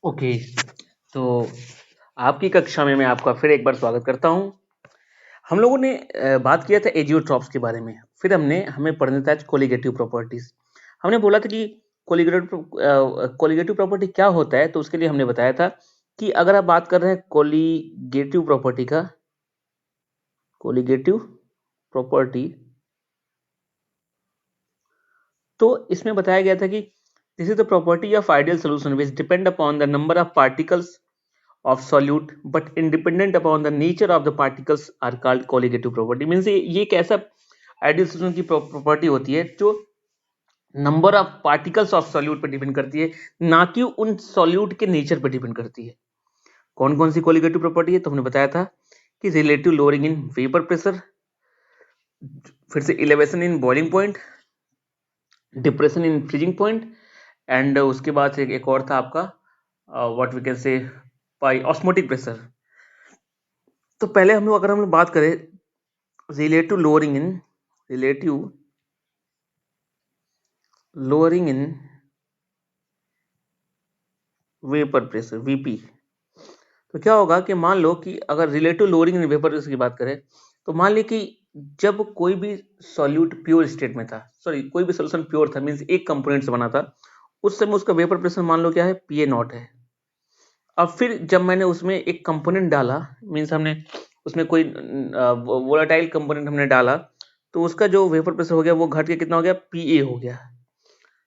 Okay, तो आपकी कक्षा में मैं आपका फिर एक बार स्वागत करता हूँ। हम लोगों ने बात किया था एजियोट्रॉप्स के बारे में। फिर हमें पढ़ना था कोलिगेटिव प्रॉपर्टीज। हमने बोला था कि कोलिगेटिव प्रॉपर्टी क्या होता है, तो उसके लिए हमने बताया था कि अगर आप बात कर रहे हैं कोलिगेटिव प्रॉपर्टी का, कोलिगेटिव प्रॉपर्टी, तो इसमें बताया गया था कि this is the property of ideal solution which depend upon the number of particles of solute but independent upon the nature of the particles are called colligative property। Means ये एक ऐसा ideal solution की property होती है जो number of particles of solute पर depend करती है, ना कि उन सॉल्यूट के नेचर पर डिपेंड करती है। कौन कौन सी कोलिगेटिव प्रॉपर्टी है, तो हमने बताया था कि relative lowering in vapour pressure, फिर से elevation in boiling point, depression in freezing point, and उसके बाद एक और था आपका what we can say by osmotic pressure. तो पहले अगर हम लोग बात करें relative lowering in vapour pressure VP, तो क्या होगा कि मान लो कि अगर relative lowering in vapour pressure की बात करें, तो मान ली कि जब कोई भी सॉल्यूट प्योर स्टेट में था, सॉरी कोई भी सोल्यूशन प्योर था, मीन्स एक कंपोनेंट से बना था, उस समय उसका वेपर प्रेशर मान लो क्या है, पीए नॉट है। अब फिर जब मैंने उसमें एक कंपोनेंट डाला, मीन्स हमने उसमें कोई वोलाटाइल कंपोनेंट हमने डाला, तो उसका जो वेपर प्रेशर हो गया वो घट के कितना हो गया, पीए हो गया।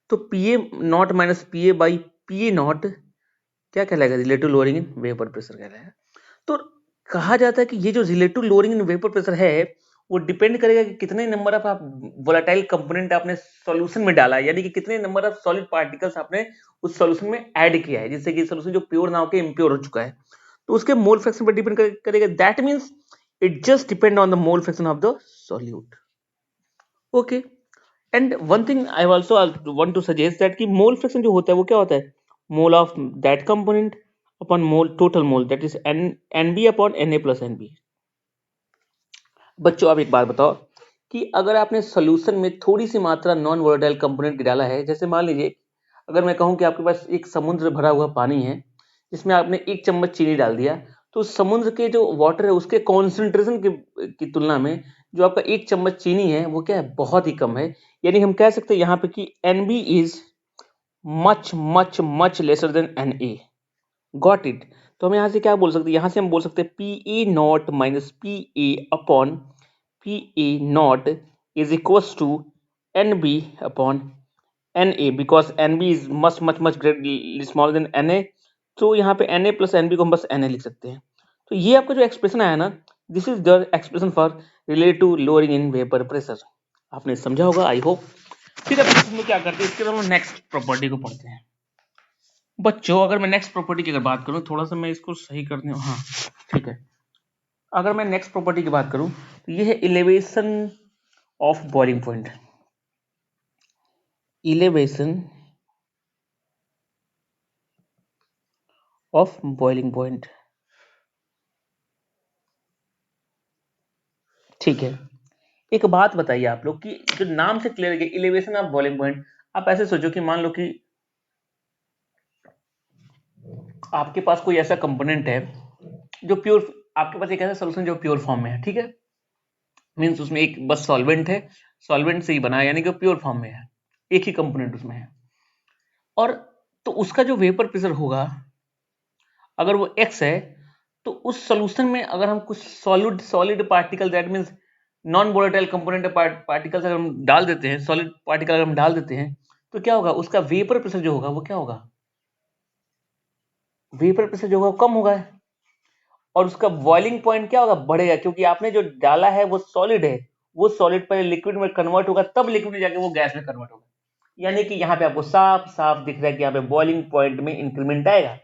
तो PA naught minus PA by PA naught क्या कहलाएगा, relative lowering in vapour pressure कहलाएगा। तो कहा जाता है कि ये जो relative lowering in vapour pressure है वो डिपेंड करेगा कि कितने नंबर ऑफ आप वोलेटाइल कंपोनेंट आपने सॉल्यूशन में डाला है, यानी कि कितने नंबर ऑफ सॉलिड पार्टिकल्स आपने उस सॉल्यूशन में ऐड किया है, जिससे कि सॉल्यूशन जो प्योर ना होकर इम्प्योर हो चुका है, तो उसके मोल फ्रैक्शन पर डिपेंड करेगा। That means it just depend on the mole fraction of the solute. Okay, and one thing I also want to suggest that कि मोल फ्रैक्शन जो होता है वो क्या होता है, mole of that component upon mole total mole, that is N B upon N A plus N B. बच्चों आप एक बात बताओ कि अगर आपने सॉल्यूशन में थोड़ी सी मात्रा नॉन वोलेटाइल कंपोनेंट डाला है, जैसे मान लीजिए अगर मैं कहूं कि आपके पास एक समुद्र भरा हुआ पानी है जिसमें आपने 1 चम्मच चीनी डाल दिया, तो समुद्र के जो वाटर है उसके कॉन्सेंट्रेशन की तुलना में जो आपका 1 चम्मच चीनी है वो क्या है, बहुत ही कम है। यानी हम कह सकते हैं यहाँ पे कि N B is much much much lesser than N A. Got it. तो हम यहाँ से क्या बोल सकते हैं, यहाँ से हम बोल सकते हैं P A not minus P A upon P A not is equals to N B upon N A, because N B is much much much great smaller than N A. तो यहाँ पे N A plus N B को हम बस N A लिख सकते हैं। तो ये आपका जो एक्सप्रेशन आया ना, this is the expression for relative lowering in vapour pressure. आपने समझा होगा आई होप। फिर अब इसमें क्या करते हैं, इसके बाद हम नेक्स्ट प्रॉपर्टी को पढ़ते हैं। बच्चों अगर मैं नेक्स्ट प्रॉपर्टी की अगर बात करूं, थोड़ा सा मैं इसको सही करने, हाँ ठीक है। अगर मैं नेक्स्ट प्रॉपर्टी की बात करूं तो ये है elevation of boiling point. Elevation of boiling point, ठीक है। एक बात बताइए आप लोग कि जो नाम से क्लियर है इलेवेशन ऑफ बॉइलिंग पॉइंट, आप ऐसे सोचो कि मान लो कि आपके पास कोई ऐसा कंपोनेंट है जो प्योर, आपके पास एक ऐसा सोल्यूशन जो प्योर फॉर्म में है, ठीक है। मीन्स उसमें एक बस सॉल्वेंट है, सॉल्वेंट से ही बना है, यानी कि प्योर फॉर्म में है, एक ही कंपोनेंट उसमें है। और तो उसका जो वेपर प्रेशर होगा अगर वो x है, तो उस सॉल्यूशन में अगर हम कुछ solid particle, that means non volatile component particles अगर हम डाल देते हैं, सॉलिड पार्टिकल अगर हम डाल देते हैं, तो क्या होगा, उसका वेपर प्रेशर जो होगा वो क्या होगा, वेपर प्रेशर जो होगा कम होगा, और उसका बॉइलिंग पॉइंट क्या होगा, बढ़ेगा, क्योंकि आपने जो डाला है वो सॉलिड है, वो सॉलिड पहले लिक्विड में कन्वर्ट होगा, तब लिक्विड में जाके वो गैस में कन्वर्ट होगा। यानी कि यहाँ पे आपको साफ साफ दिख रहा है कि यहाँ पे बॉइलिंग पॉइंट में इंक्रीमेंट आएगा।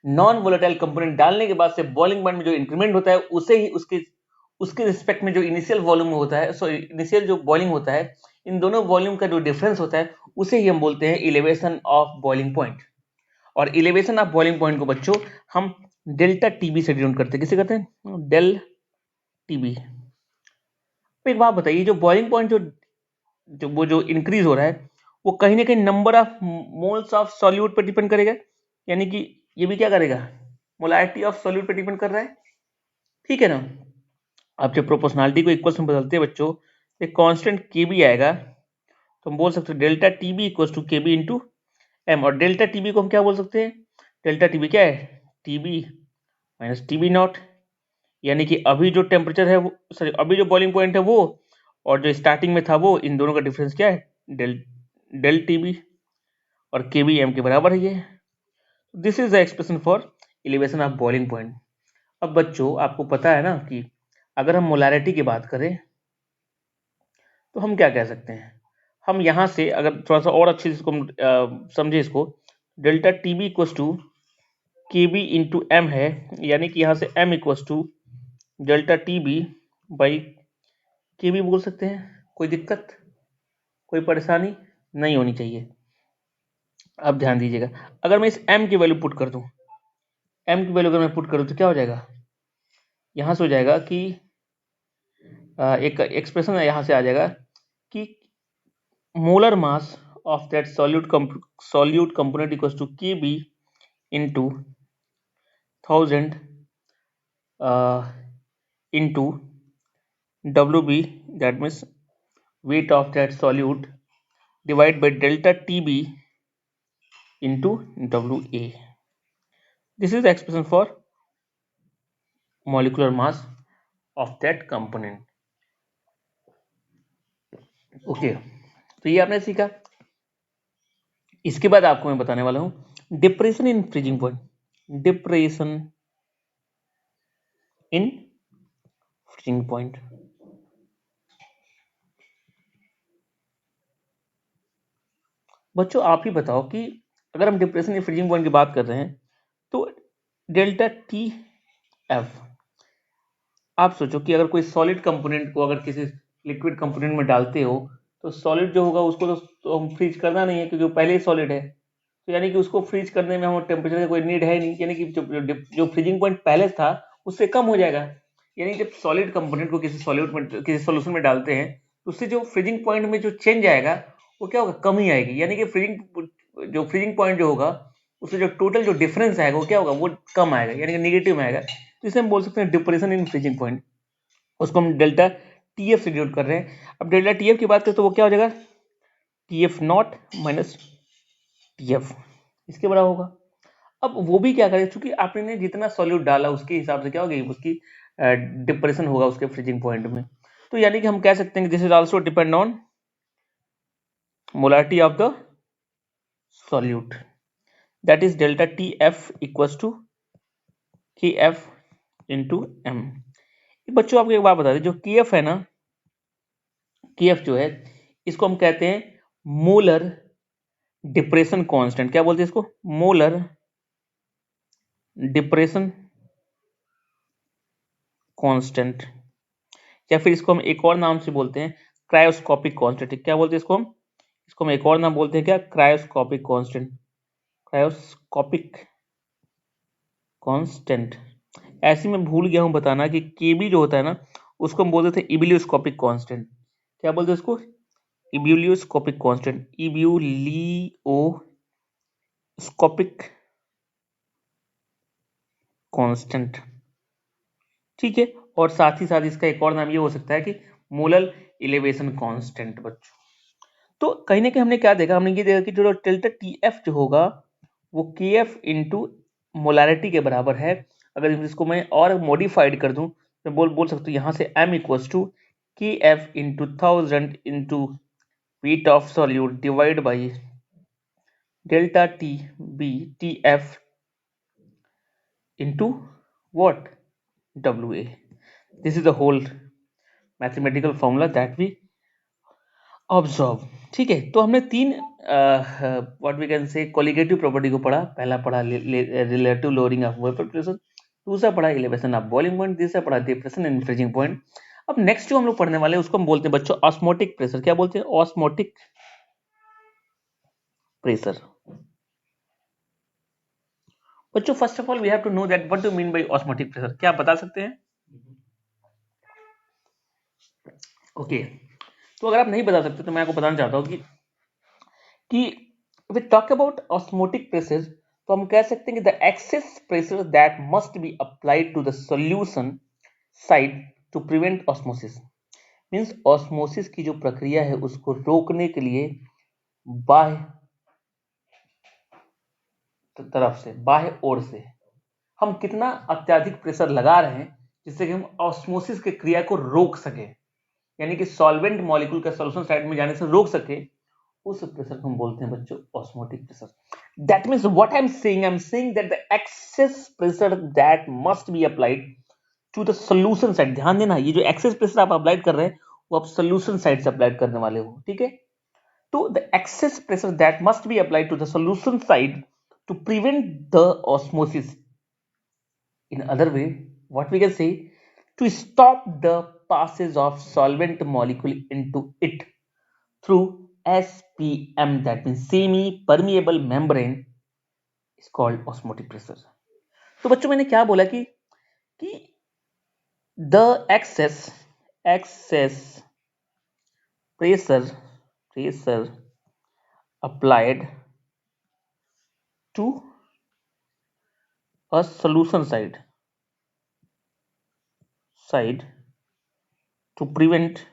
नॉन वोलेटाइल कंपोनेंट डालने के बाद से बॉइलिंग पॉइंट में जो इंक्रीमेंट होता है उसे ही उसके उसके रिस्पेक्ट में जो इनिशियल वॉल्यूम होता है, सो इनिशियल जो बॉइलिंग होता है, इन दोनों वॉल्यूम का जो डिफरेंस होता है उसे ही हम बोलते हैं इलेवेशन ऑफ बॉइलिंग पॉइंट। और इलेवेशन ऑफ बॉइलिंग पॉइंट को बच्चों हम डेल्टा टीबी से डिनोट करते हैं। किसे कहते हैं, डेल टीबी। एक बात बताइए, जो बॉइलिंग पॉइंट जो इंक्रीज हो रहा है वो कहीं ना कहीं number of moles of solute पर डिपेंड करेगा। यानी कि ये भी क्या करेगा, मोलारिटी ऑफ सॉल्यूट पे डिपेंड कर रहा है, ठीक है ना। आप जब प्रोपोर्शनलिटी को इक्वल्स में बदलते हैं बच्चों, एक कांस्टेंट के बी आएगा, तो हम बोल सकते हैं delta T B equals to K B into M, और डेल्टा टी बी को हम क्या बोल सकते हैं, डेल्टा टी बी क्या है, T B minus T B not, यानी कि अभी जो टेम्परेचर है वो, सॉरी अभी जो बॉइलिंग पॉइंट है वो, और जो स्टार्टिंग में था वो, इन दोनों का डिफरेंस क्या है, डेल टी बी, और के बी एम के बराबर है ये। This is the expression for elevation of boiling point. अब बच्चों आपको पता है ना कि अगर हम मोलारिटी की बात करें तो हम क्या कह सकते हैं, हम यहाँ से अगर थोड़ा सा और अच्छे से इसको समझे इसको, delta T B equals to K B into M है, यानी कि यहाँ से M equals to delta T B by K B बोल सकते हैं। कोई दिक्कत, कोई परेशानी नहीं होनी चाहिए। अब ध्यान दीजिएगा, अगर मैं इस m की वैल्यू पुट कर दूं, m की वैल्यू अगर मैं पुट करूं तो क्या हो जाएगा, यहां से हो जाएगा कि एक एक्सप्रेशन यहाँ से आ जाएगा कि molar mass of that solute component equals to K B into 1000 into W B, that means weight of that solute divided by delta TB into WA. This is the expression for molecular mass of that component. Okay, तो ये आपने सीखा। इसके बाद आपको मैं बताने वाला हूं depression in freezing point, depression in freezing point. बच्चों आप ही बताओ कि अगर हम डिप्रेशन इन फ्रीजिंग पॉइंट की बात कर रहे हैं तो डेल्टा टी एफ, आप सोचो कि अगर कोई सॉलिड कंपोनेंट को अगर किसी लिक्विड कंपोनेंट में डालते हो तो सॉलिड जो होगा उसको तो हम फ्रीज करना नहीं है क्योंकि वो पहले ही सॉलिड है, तो यानी कि उसको फ्रीज करने में हम टेम्परेचर का कोई नीड है नहीं, यानी कि जो फ्रीजिंग पॉइंट पहले था उससे कम हो जाएगा। यानी जब सॉलिड कंपोनेंट को किसी सॉल्यूट में, किसी सोल्यूशन में डालते हैं तो उससे जो फ्रीजिंग पॉइंट में जो चेंज आएगा वो क्या होगा, कम ही आएगी, यानी कि फ्रीजिंग पॉइंट जो होगा उससे जो टोटल जो डिफरेंस आएगा वो क्या होगा, वो कम आएगा, यानी कि निगेटिव में आएगा। तो इसे हम बोल सकते हैं डिप्रेशन इन फ्रीजिंग पॉइंट, उसको हम डेल्टा टी एफ से डिनोट कर रहे हैं। अब डेल्टा टी एफ की बात करें तो वो क्या हो जाएगा, T F not minus T F, इसके बराबर होगा। अब वो भी क्या करेगा, चूंकि आपने जितना सॉल्यूट डाला उसके हिसाब से क्या होगी उसकी डिप्रेशन होगा उसके फ्रीजिंग पॉइंट में। तो यानी कि हम कह सकते हैं कि this is also depend on molarity of the solute, that is delta T F equals to K F into M. बच्चों आपको एक बात बता दें, जो के एफ है ना, के एफ जो है इसको हम कहते हैं मोलर डिप्रेशन कांस्टेंट। क्या बोलते हैं इसको, मोलर डिप्रेशन कांस्टेंट, या फिर इसको हम एक और नाम से बोलते हैं क्रायोस्कोपिक कांस्टेंट। क्या बोलते हैं इसको हम एक और नाम बोलते हैं क्या, क्रायोस्कोपिक कांस्टेंट, क्रायोस्कोपिक कांस्टेंट। ऐसे मैं भूल गया हूं बताना कि केबी जो होता है ना उसको हम बोलते थे इबिलियोस्कोपिक कांस्टेंट। क्या बोलते हैं इसको, इबिलियोस्कोपिक कांस्टेंट, इबिलियोस्कोपिक कांस्टेंट, ठीक है। और साथ ही साथ इसका एक और नाम ये हो सकता है कि मोलर इलेवेशन कांस्टेंट। बच्चों तो कहीं ना कहीं हमने क्या देखा, हमने ये देखा कि जो डेल्टा टी एफ जो होगा वो के एफ इंटू मोलारिटी के बराबर है। अगर इसको मैं और मॉडिफाइड कर दूं तो बोल सकता हूँ यहाँ से m equals to K F into 1000 into weight of solute divide by delta T B T F into what, WA. This is the whole mathematical formula that we observe। ठीक है, तो हमने तीन what we can say colligative property को पढ़ा। पहला पढ़ा relative lowering of vapour pressure, दूसरा पढ़ा एलिवेशन ऑफ बॉइलिंग पॉइंट, तीसरा पढ़ा डिप्रेशन एंड फ्रीजिंग पॉइंट। अब नेक्स्ट जो हम लोग पढ़ने वाले हैं उसको हम बोलते हैं बच्चों ऑस्मोटिक प्रेशर। क्या बोलते हैं, ऑस्मोटिक प्रेशर। बच्चों first of all we have to know that what do mean by osmotic pressure, क्या आप बता सकते हैं? ओके तो अगर आप नहीं बता सकते तो मैं आपको बताना चाहता हूँ कि we talk about osmotic process, तो हम कह सकते हैं कि the excess pressure that must be applied to the solution side to prevent osmosis, means osmosis की जो प्रक्रिया है उसको रोकने के लिए बाह्य तरफ से, बाह्य ओर से हम कितना अत्यधिक प्रेशर लगा रहे हैं जिससे कि हम ऑस्मोसिस की क्रिया को रोक सके, यानी कि सॉल्वेंट मॉलिक्यूल का सॉल्यूशन साइड में जाने से रोक सके, उस प्रेशर को हम बोलते हैं बच्चों osmotic pressure. That means what I am saying that the excess pressure that must be applied to the solution side, ध्यान देना ये जो एक्सेस प्रेशर आप अप्लाइड कर रहे हैं वो आप सॉल्यूशन साइड से अप्लाइड करने वाले हो, ठीक है। तो the excess pressure that must be applied to the solution side to prevent the osmosis, in other way what we can say, to stop the passage of solvent molecule into it through SPM, that means semi permeable membrane, is called osmotic pressure। तो बच्चों मैंने क्या बोला कि the excess pressure applied to a solution side to prevent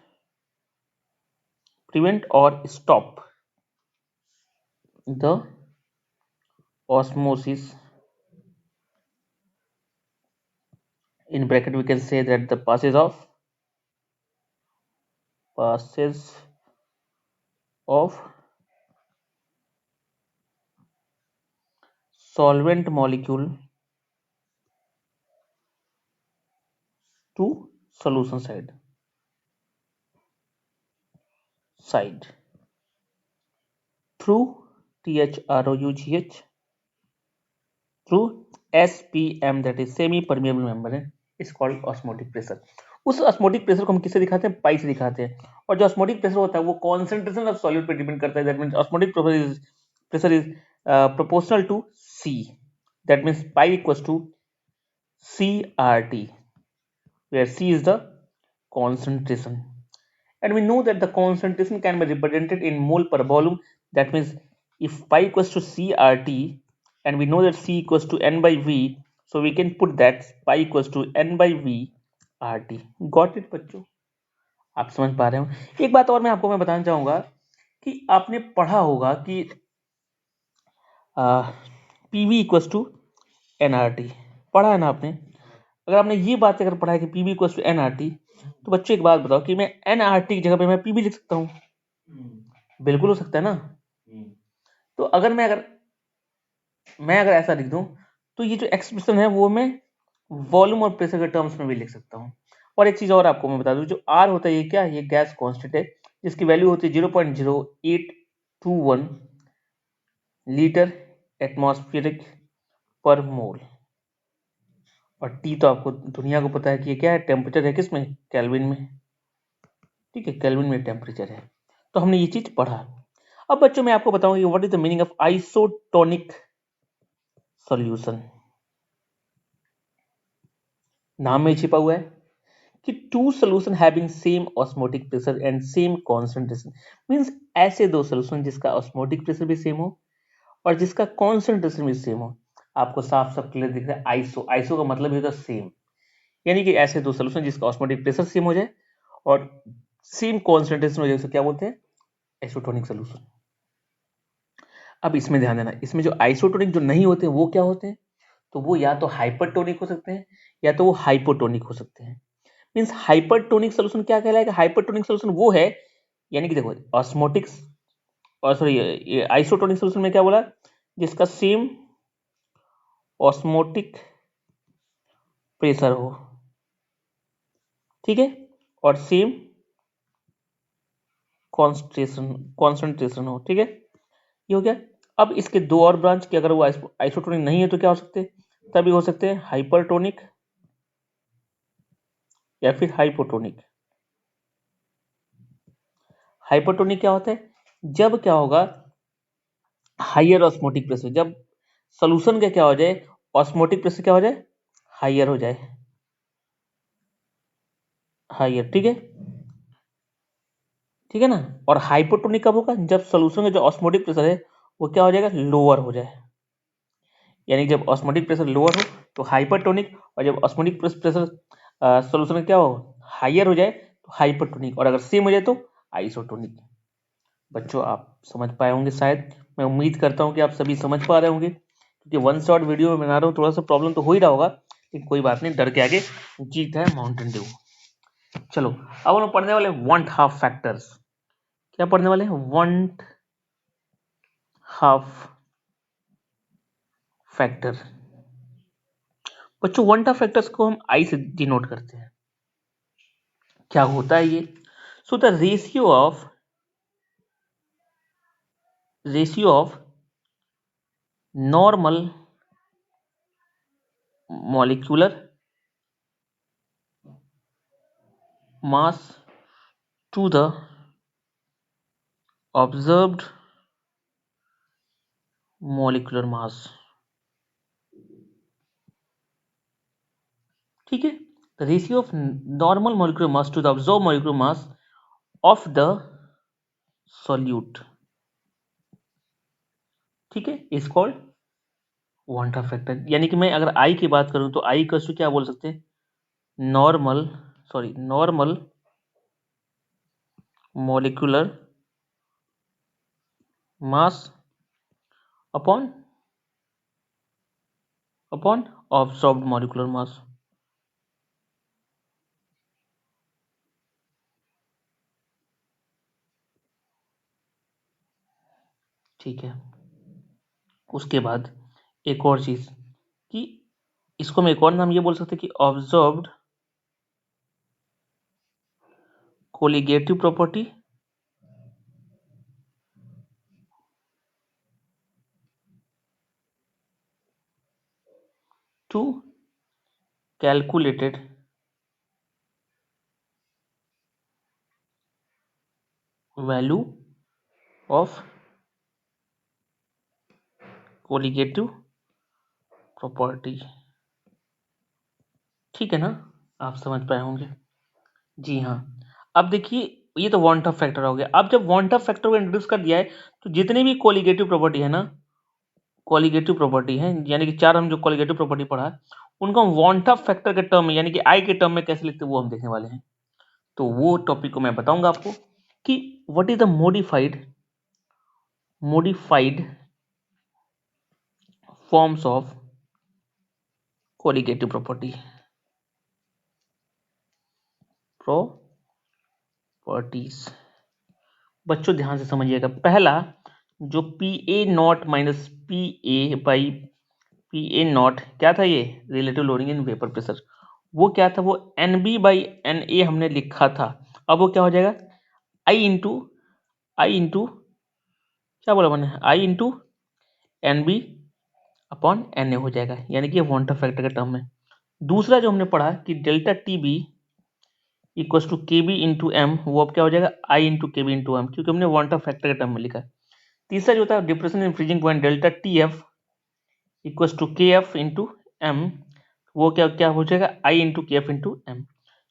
or stop the osmosis, in bracket we can say that the passage of solvent molecule to solution side through THROUGH through SPM, that is semi permeable membrane, is called osmotic pressure। उस osmotic pressure को हम किससे दिखाते हैं, पाई से दिखाते हैं, और जो osmotic pressure होता है वो concentration of solute पे डिपेंड करता है। that means osmotic pressure is proportional to C, that means pi equals to CRT, where C is the concentration, and we know that the concentration can be represented in mole per volume। That means if pi equals to CRT and we know that C equals to N by V, so we can put that pi equals to N by V RT। Got it बच्चों, आप समझ पा रहे हो। एक बात और मैं आपको बताना चाहूंगा कि आपने पढ़ा होगा कि PV इक्वल्स टू NRT, पढ़ा है ना आपने। अगर आपने ये बात अगर पढ़ा है कि PV इक्वल्स टू NRT, तो बच्चों एक बात बताओ कि मैं NRT की जगह पे मैं PV लिख सकता हूँ? बिल्कुल हो सकता है ना। तो अगर मैं अगर ऐसा लिख दूं तो ये जो एक्सप्रेशन है वो मैं वॉल्यूम और प्रेशर के टर्म्स में भी लिख सकता हूँ। और एक चीज और आपको मैं बता दूं, जो आर होता है ये क्या है, ये गैस कांस्टेंट है जिसकी वैल्यू होती है 0.0821 लीटर एटमॉस्फेरिक पर मोल, और टी तो आपको दुनिया को पता है कि ये क्या है, टेम्परेचर है, किसमें, केल्विन में, ठीक है, केल्विन में टेम्परेचर है। तो हमने ये चीज पढ़ा। अब बच्चों मैं आपको बताऊंगी what is the meaning of isotonic solution. नाम में छिपा हुआ है कि two solution having same osmotic pressure and same concentration, means ऐसे दो सोल्यूशन जिसका ऑस्मोटिक प्रेशर भी सेम हो और जिसका कॉन्सेंट्रेशन भी सेम हो। आपको साफ साफ क्लियर दिख रहा है, आइसो का मतलब होता है सेम, यानी कि ऐसे दो सोल्यूशन जिसका ऑस्मोटिक प्रेशर सेम हो जाए और सेम कॉन्सेंट्रेशन हो जाए, तो क्या बोलते हैं, आइसोटोनिक सोल्यूशन। अब इसमें ध्यान देना, इसमें जो आइसोटोनिक जो नहीं होते वो क्या होते हैं, तो वो या तो हाइपरटोनिक हो सकते हैं या तो वो हाइपोटोनिक हो सकते हैं। मींस हाइपरटोनिक सोल्यूशन क्या कहलाएगा, हाइपरटोनिक सोल्यूशन वो है, यानी कि देखो ऑस्मोटिक्स और सॉरी ये आइसोटोनिक सोल्यूशन में क्या बोला, जिसका सेम ऑस्मोटिक प्रेशर हो, ठीक है, और सेम कॉन्सेंट्रेशन हो, ठीक है, ये हो गया। अब इसके दो और ब्रांच की, अगर वो आइसोटोनिक नहीं है तो क्या हो सकते हैं, तभी हो सकते हैं हाइपरटोनिक या फिर हाइपोटोनिक। हाइपोटोनिक क्या होता है, जब क्या होगा, हाइयर ऑस्मोटिक प्रेशर, जब सोल्यूशन का क्या हो जाए, ऑस्मोटिक प्रेशर क्या हो जाए, हाइयर हो जाए, हाइयर, ठीक है, ठीक है ना। और हाइपोटोनिक कब होगा, जब सोल्यूशन का जो ऑस्मोटिक प्रेशर है वो क्या हो जाएगा, लोअर हो जाए, यानी जब ऑस्मोटिक प्रेशर लोअर हो तो हाइपरटोनिक, और जब ऑस्मोटिक प्रेशर सॉल्यूशन में क्या हो, हायर हो जाए तो हाइपरटोनिक, और अगर सेम हो जाए तो आइसोटोनिक। बच्चों आप समझ पाए होंगे शायद, मैं उम्मीद करता हूँ कि आप सभी समझ पा रहे होंगे, क्योंकि वन शॉट वीडियो में बना रहा हूँ, थोड़ा सा प्रॉब्लम तो हो ही रहा होगा, लेकिन कोई बात नहीं, डर के आगे जीत है माउंटेन ड्यू। चलो अब हम पढ़ने वाले वन हाफ फैक्टर्स। क्या पढ़ने वाले हैं? One Hoff factor. बच्चों वन हाफ फैक्टर्स को हम आई से डिनोट करते हैं। क्या होता है ये? So the ratio of normal molecular mass to the observed molecular mass. ठीक है, the ratio of normal molecular mass to the observed molecular mass of the solute, ठीक है, is called van't Hoff factor. यानी कि मैं अगर आई की बात करूं तो आई का क्या बोल सकते हैं? Normal molecular mass upon absorbed molecular mass। ठीक है, उसके बाद एक और चीज कि इसको मैं एक और नाम ये बोल सकते हैं कि observed colligative property to calculated value of colligative property. ठीक है ना, आप समझ पाए होंगे। जी हाँ, अब देखिए ये तो वांट ऑफ फैक्टर हो गया। अब जब वांट ऑफ फैक्टर को इंट्रोड्यूस कर दिया है तो जितनी भी कोलिगेटिव प्रॉपर्टी है ना, कोलिगेटिव प्रॉपर्टी है, यानी कि चार हम जो कोलिगेटिव प्रॉपर्टी पढ़ा है उनको हम वांट ऑफ फैक्टर के टर्म में यानी कि आई के टर्म में कैसे लिखते हैं वो हम देखने वाले हैं। तो वो टॉपिक को मैं बताऊंगा आपको कि what is the modified forms of colligative properties. बच्चों ध्यान से समझिएगा, पहला जो P A not minus P A by P A naught क्या था, ये relative lowering in vapour pressure, वो क्या था, वो N B by N A हमने लिखा था। अब वो क्या हो जाएगा, आई इंटू क्या बोला मैंने, i into N B upon N A हो जाएगा, यानी कि वांट ऑफ फैक्टर के टर्म में। दूसरा जो हमने पढ़ा कि delta T B equal to K B into M, वो अब क्या हो जाएगा, i into K B into M, क्योंकि हमने वांट ऑफ फैक्टर के टर्म में लिखा है। तीसरा जो होता है depression in freezing point delta T F equal to K F into M, वो क्या क्या हो जाएगा, i into K F into M.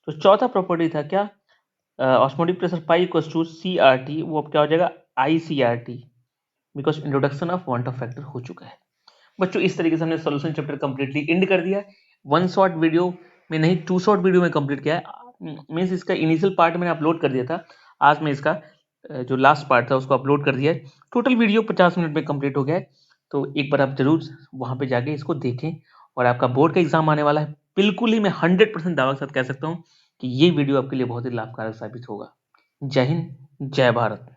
तो चौथा प्रॉपर्टी था क्या, osmotic pressure pi equal to C R T, वो अब क्या हो जाएगा, i C R T, because introduction of van't Hoff factor हो चुका है। बच्चों इस तरीके से हमने सॉल्यूशन चैप्टर कंप्लीटली एंड कर दिया। वन शॉट वीडियो में नहीं, टू शॉट वीडियो में कंप्लीट किया है। मीन्स इसका इनिशियल पार्ट मैंने अपलोड कर दिया था, आज मैं इसका जो लास्ट पार्ट था उसको अपलोड कर दिया है। टोटल वीडियो 50 मिनट में कंप्लीट हो गया है। तो एक बार आप जरूर वहां पे जाके इसको देखें। और आपका बोर्ड का एग्जाम आने वाला है, बिल्कुल ही मैं 100% दावा के साथ कह सकता हूँ कि ये वीडियो आपके लिए बहुत ही लाभकारक साबित होगा। जय हिंद, जय भारत।